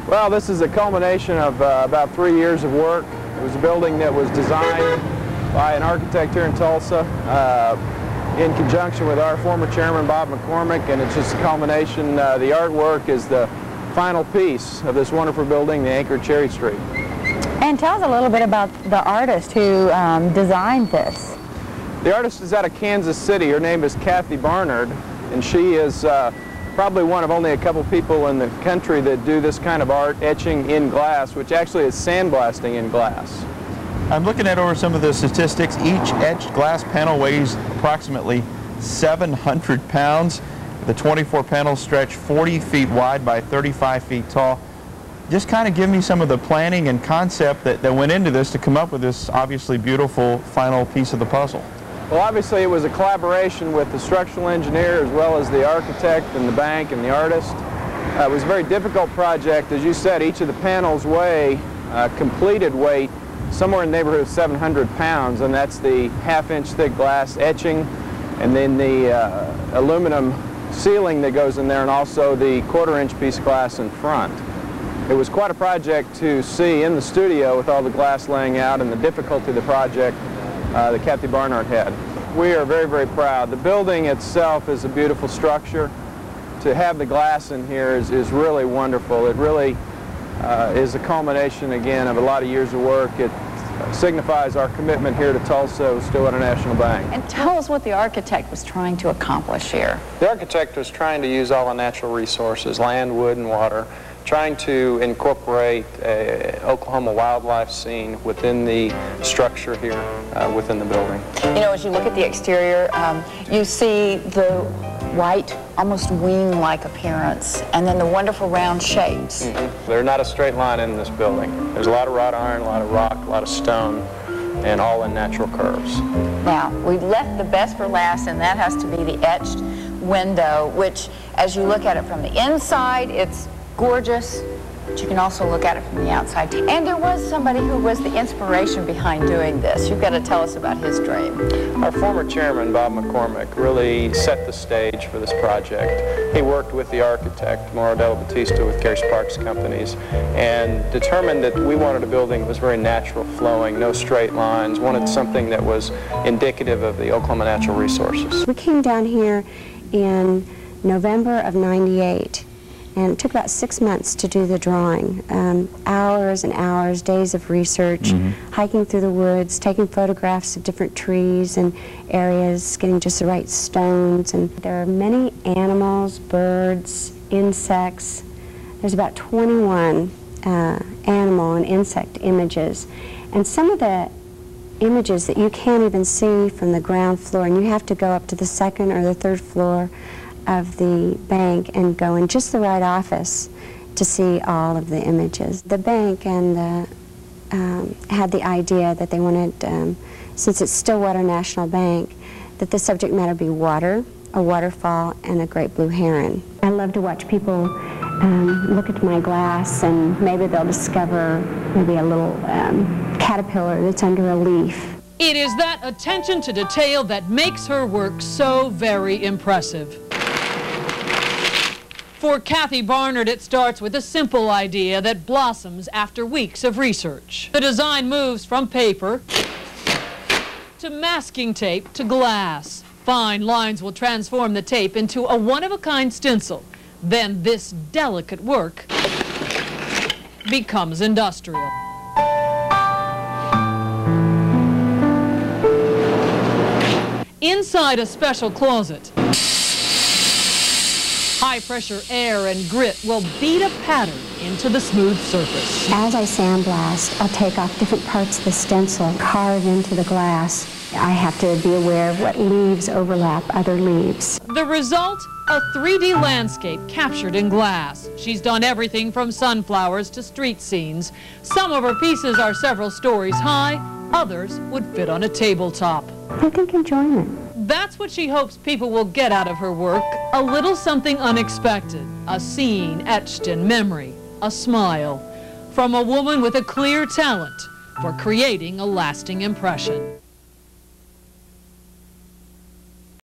Well, this is a culmination of about 3 years of work. It was a building that was designed by an architect here in Tulsa in conjunction with our former chairman, Bob McCormick, and it's just a culmination. The artwork is the final piece of this wonderful building, the anchor Cherry Street. And tell us a little bit about the artist who designed this. The artist is out of Kansas City. Her name is Kathy Barnard, and she is probably one of only a couple people in the country that do this kind of art, etching in glass, which actually is sandblasting in glass. I'm looking at over some of the statistics. Each etched glass panel weighs approximately 700 pounds. The 24 panels stretch 40 feet wide by 35 feet tall. Just kind of give me some of the planning and concept that went into this to come up with this obviously beautiful final piece of the puzzle. Well, obviously it was a collaboration with the structural engineer as well as the architect and the bank and the artist. It was a very difficult project. As you said, each of the panels weigh, completed weight, somewhere in the neighborhood of 700 pounds, and that's the half-inch thick glass etching, and then the aluminum ceiling that goes in there, and also the quarter-inch piece of glass in front. It was quite a project to see in the studio with all the glass laying out and the difficulty of the project that Kathy Barnard had. We are very, very proud. The building itself is a beautiful structure. To have the glass in here is really wonderful. It really is a culmination, again, of a lot of years of work. It signifies our commitment here to Tulsa with Stillwater National Bank. And tell us what the architect was trying to accomplish here. The architect was trying to use all the natural resources, land, wood, and water, trying to incorporate an Oklahoma wildlife scene within the structure here, within the building. You know, as you look at the exterior, you see the white, almost wing-like appearance, and then the wonderful round shapes. There's not a straight line in this building. There's a lot of wrought iron, a lot of rock, a lot of stone, and all in natural curves. Now, we left the best for last, and that has to be the etched window, which, as you look at it from the inside, it's gorgeous, but you can also look at it from the outside. And there was somebody who was the inspiration behind doing this. You've got to tell us about his dream. Our former chairman, Bob McCormick, really set the stage for this project. He worked with the architect, Mauro Della Battista, with Cary Sparks Companies, and determined that we wanted a building that was very natural flowing, no straight lines, wanted something that was indicative of the Oklahoma natural resources. We came down here in November of '98. And it took about 6 months to do the drawing. Hours and hours, days of research, hiking through the woods, taking photographs of different trees and areas, getting just the right stones. And there are many animals, birds, insects. There's about 21 animal and insect images. And some of the images that you can't even see from the ground floor, and you have to go up to the second or the third floor of the bank and go in just the right office to see all of the images. The bank and had the idea that they wanted, since it's Stillwater National Bank, that the subject matter be water, a waterfall, and a great blue heron. I love to watch people look at my glass, and maybe they'll discover maybe a little caterpillar that's under a leaf. It is that attention to detail that makes her work so very impressive. For Kathy Barnard, it starts with a simple idea that blossoms after weeks of research. The design moves from paper to masking tape to glass. Fine lines will transform the tape into a one-of-a-kind stencil. Then this delicate work becomes industrial. Inside a special closet, high-pressure air and grit will beat a pattern into the smooth surface. As I sandblast, I'll take off different parts of the stencil, carve into the glass. I have to be aware of what leaves overlap other leaves. The result? A 3D landscape captured in glass. She's done everything from sunflowers to street scenes. Some of her pieces are several stories high, others would fit on a tabletop. I think enjoyment. That's what she hopes people will get out of her work, a little something unexpected, a scene etched in memory, a smile, from a woman with a clear talent for creating a lasting impression.